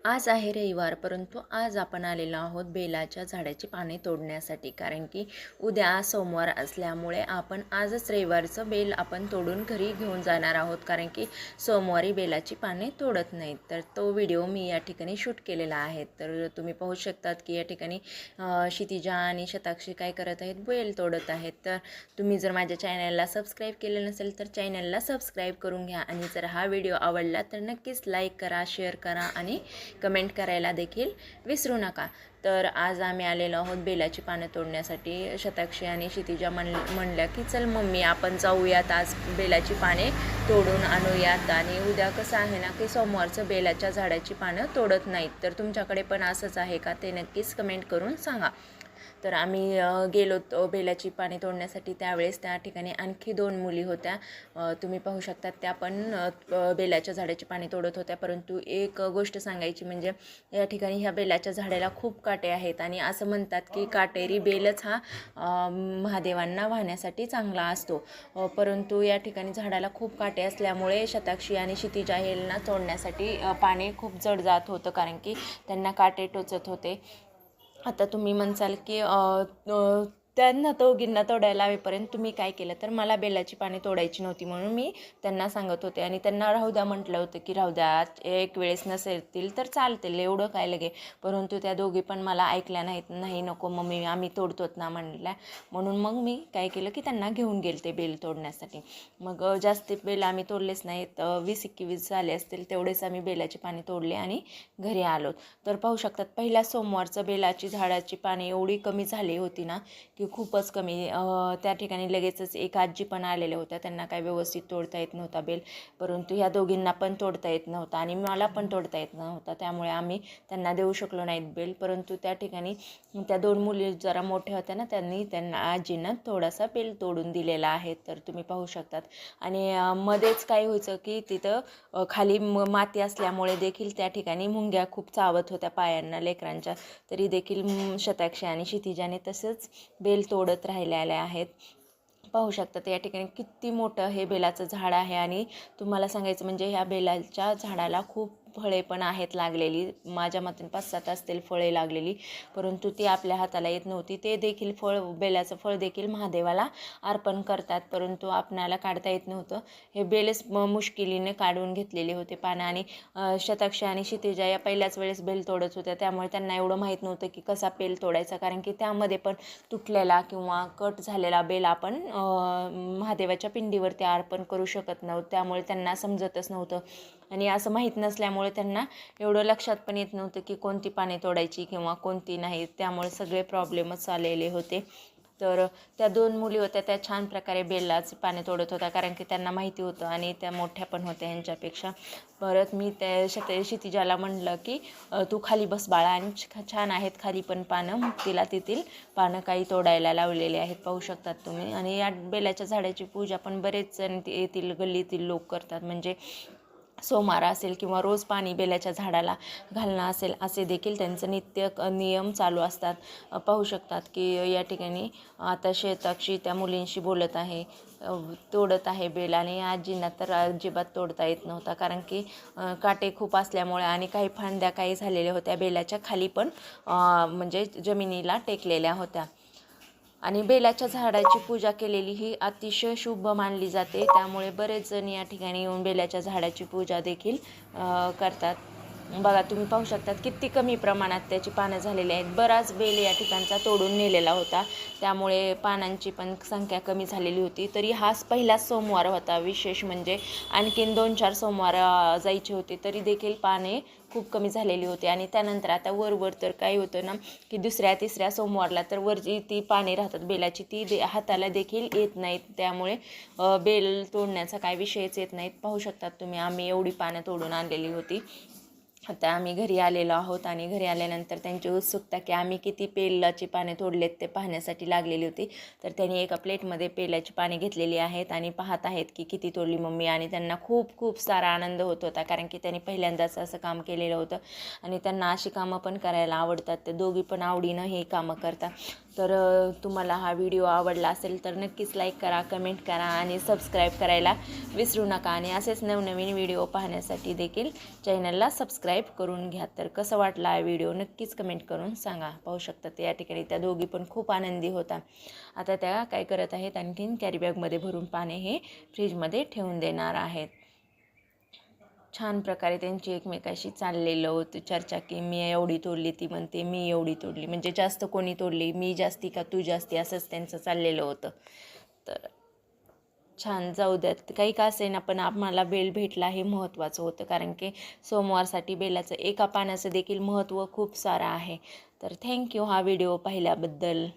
आज आहे रविवार, परंतु आज आपण आलेलो आहोत बेलाच्या झाडाची पाने तोडण्यासाठी. कारण की उद्या सोमवार असल्यामुळे आपण आजच रविवारचं बेल आपण तोडून घरी घेऊन जाणार आहोत. कारण की सोमवारी बेलाची पाने तोडत नाहीत. तर तो व्हिडिओ मी या ठिकाणी शूट केलेला आहे. तर तुम्ही पाहू शकतात की या ठिकाणी क्षितिजा आणि शताक्षी काय करत आहेत, बेल तोडत आहेत. तर तुम्ही जर माझ्या चॅनलला सबस्क्राईब केलं नसेल तर चॅनलला सबस्क्राईब करून घ्या. आणि जर हा व्हिडिओ आवडला तर नक्कीच लाईक करा, शेअर करा आणि कमेंट करायला देखील विसरू नका. तर आज आम्ही आलेलो आहोत बेलाची पानं तोडण्यासाठी. शताक्षी आणि क्षितिजा म्हणल्या की चल मम्मी आपण जाऊयात, आज बेलाची पाने तोडून आणूयात. आणि उद्या कसं आहे ना की सोमवारचं बेलाच्या झाडाची पानं तोडत नाहीत. तर तुमच्याकडे पण असंच आहे का ते नक्कीच कमेंट करून सांगा. तर आम्ही गेलो बेलाची पाने तोडण्यासाठी. त्यावेळेस त्या ठिकाणी आणखी 2 मुली होत्या. तुम्ही पाहू शकता त्या पण बेलाच्या झाडाची पाने तोडत होत्या. परंतु एक गोष्ट सांगायची म्हणजे या ठिकाणी ह्या बेलाच्या झाडाला खूप काटे आहेत. आणि असं म्हणतात की काटेरी बेलच हा महादेवांना वाहण्यासाठी चांगला असतो. परंतु या ठिकाणी झाडाला खूप काटे असल्यामुळे शताक्षी आणि क्षितिजा यांना तोडण्यासाठी पाने खूप जड जात होतं. कारण की त्यांना काटे टोचत होते. आता तुम्ही म्हणसाल की त्यांना दोघींना तोडायला लावेपर्यंत तुम्ही काय केलं. तर मला बेलाची पाने तोडायची नव्हती म्हणून मी त्यांना सांगत होते. आणि त्यांना राहू द्या म्हटलं होतं की राहू द्या, एक वेळेस नसेल तर चालतील, एवढं काय लगे. परंतु त्या दोघी पण मला ऐकल्या नाहीत. नाही नको मम्मी, आम्ही तोडतोत ना म्हणल्या. म्हणून मग मी काय केलं की त्यांना घेऊन गेले ते बेल तोडण्यासाठी. मग जास्त बेल आम्ही तोडलेच नाहीत. 20-21 झाले असतील तेवढेच आम्ही बेलाची पाने तोडले आणि घरी आलो. तर पाहू शकतात पहिल्या सोमवारचं बेलाची झाडाची पाने एवढी कमी झाली होती ना की खूपच कमी. त्या ठिकाणी लगेचच एक आजी पण आलेल्या होत्या. त्यांना काय व्यवस्थित तोडता येत नव्हता बेल. परंतु ह्या दोघींना पण तोडता येत नव्हता आणि मला पण तोडता येत नव्हता. त्यामुळे आम्ही त्यांना देऊ शकलो नाहीत बेल. परंतु त्या ठिकाणी त्या 2 मुली जरा मोठ्या होत्या ना, त्यांना आजींना थोडासा बेल तोडून दिलेला आहे. तर तुम्ही पाहू शकतात. आणि मध्येच काय व्हायचं की तिथं खाली माती असल्यामुळे देखील त्या ठिकाणी मुंग्या खूप चावत होत्या पायांना लेकरांच्या. तरी देखील शताक्षी आणि क्षितिजाने तसंच बेल तोडत राहिलेल्या आहेत. पाहू शकतात या ठिकाणी किती मोठं हे बेलाचं झाड आहे. आणि तुम्हाला सांगायचं म्हणजे ह्या बेलाच्या झाडाला खूप फळे पण आहेत लागलेली. माझ्या मते 5-7 असतील फळे लागलेली. परंतु ती आपल्या हाताला येत नव्हती. ते देखील बेलाचं फळ देखील महादेवाला अर्पण करतात. परंतु आपणाला काढता येत नव्हतं. हे बेलच मुश्किलीने काढून घेतलेले होते पानं. आणि शताक्षी आणि क्षितिजा या पहिल्याच वेळेस बेल तोडत होत्या. त्यामुळे त्यांना एवढं माहीत नव्हतं की कसा बेल तोडायचा. कारण की त्यामध्ये पण तुटलेला किंवा कट झालेला बेल आपण महादेवाच्या पिंडीवरती अर्पण करू शकत नव्हतं. त्यामुळे त्यांना समजतच नव्हतं. आणि असं माहीत नसल्यामुळे त्यांना एवढं लक्षात पण येत नव्हतं की कोणती पाने तोडायची किंवा कोणती नाही. त्यामुळे सगळे प्रॉब्लेमच आलेले होते. तर त्या 2 मुली होत्या त्या छान प्रकारे बेलाची पाने तोडत होत्या. कारण की त्यांना माहिती होतं आणि त्या मोठ्या पण होत्या ह्यांच्यापेक्षा. परत मी त्या क्षितिजाला म्हणलं की तू खाली बस बाळा, आणि छान आहेत खाली पण पानं. मग तिला तेथील पानं काही तोडायला लावलेले आहेत पाहू शकतात तुम्ही. आणि या बेलाच्या झाडाची पूजा पण बरेच जण येथील गल्लीतील लोक करतात. म्हणजे सोमवार असेल किंवा रोज पाणी बेलाच्या झाडाला घालणं असेल, असे देखील त्यांचं नियम चालू असतात. पाहू शकतात की या ठिकाणी आता शताक्षी त्या मुलींशी बोलत आहे, तोडत आहे बेल. आणि आजींना तर अजिबात तोडता येत नव्हता. कारण की काटे खूप असल्यामुळे आणि काही फांद्या काही झालेल्या होत्या बेलाच्या खाली पण म्हणजे जमिनीला टेकलेल्या होत्या. आणि बेलाच्या झाडाची पूजा केलेली ही अतिशय शुभ मानली जाते. त्यामुळे बरेच जण या ठिकाणी येऊन बेलाच्या झाडाची पूजा देखील करतात. बघा तुम्ही पाहू शकतात किती कमी प्रमाणात त्याची पानं झालेली आहेत. बराच बेल या ठिकाणचा तोडून नेलेला होता. त्यामुळे पानांची पण संख्या कमी झालेली होती. तरी हा पहिलाच सोमवार होता. विशेष म्हणजे आणखीन 2-4 सोमवार जायचे होते तरी देखील पाने खूप कमी झालेली होती. आणि त्यानंतर आता वर तर काय होतं ना की 2-3 सोमवारला तर वरची ती पाने राहतात बेलाची, ती हाताला देखील येत नाहीत. त्यामुळे बेल तोडण्याचा काय विषयच येत नाहीत. पाहू शकतात तुम्ही आम्ही एवढी पानं तोडून आणलेली होती. आता आम्ही घरी आलेलो आहोत. आणि घरी आल्यानंतर त्यांची उत्सुकता की आम्ही किती पेलाची पाने तोडलेत ते पाहण्यासाठी लागलेली होती. तर त्यांनी एका प्लेटमध्ये पेलाची पाने घेतलेली आहेत आणि पाहत आहेत की किती तोडली मम्मी. आणि त्यांना खूप खूप सारा आनंद होत होता. कारण की त्यांनी पहिल्यांदाच असं काम केलेलं होतं आणि त्यांना अशी कामं पण करायला आवडतात. ते दोघी पण आवडीनं हे कामं करतात. तर तुम्हाला हा व्हिडिओ आवडला असेल तर नक्कीच लाईक करा, कमेंट करा आणि सबस्क्राईब करायला विसरू नका. आणि असेच नवनवीन व्हिडिओ पाहण्यासाठी देखील चॅनलला सबस्क्राईब करून घ्या. तर कसं वाटला हा व्हिडिओ नक्कीच कमेंट करून सांगा. पाहू शकता या ठिकाणी त्या दोघी पण खूप आनंदी होता. आता त्या काय करत आहेत, आणखीन कॅरीबॅगमध्ये भरून पाणी हे फ्रीजमध्ये ठेवून देणार आहेत. छान प्रकारे त्यांची एकमेकाशी चाललेलं होतं चर्चा, की मी एवढी तोडली, ती म्हणते मी एवढी तोडली, म्हणजे जास्त कोणी तोडली, मी जास्ती का तू जास्ती, असंच त्यांचं चाललेलं होतं. तर छान, जाऊ द्यात काही का असेना, पण आम्हाला बेल भेटला हे महत्त्वाचं होतं. कारण की सोमवारसाठी बेलाचं एका पानाचं देखील महत्त्व खूप सारं आहे. तर थँक्यू हा व्हिडिओ पाहिल्याबद्दल.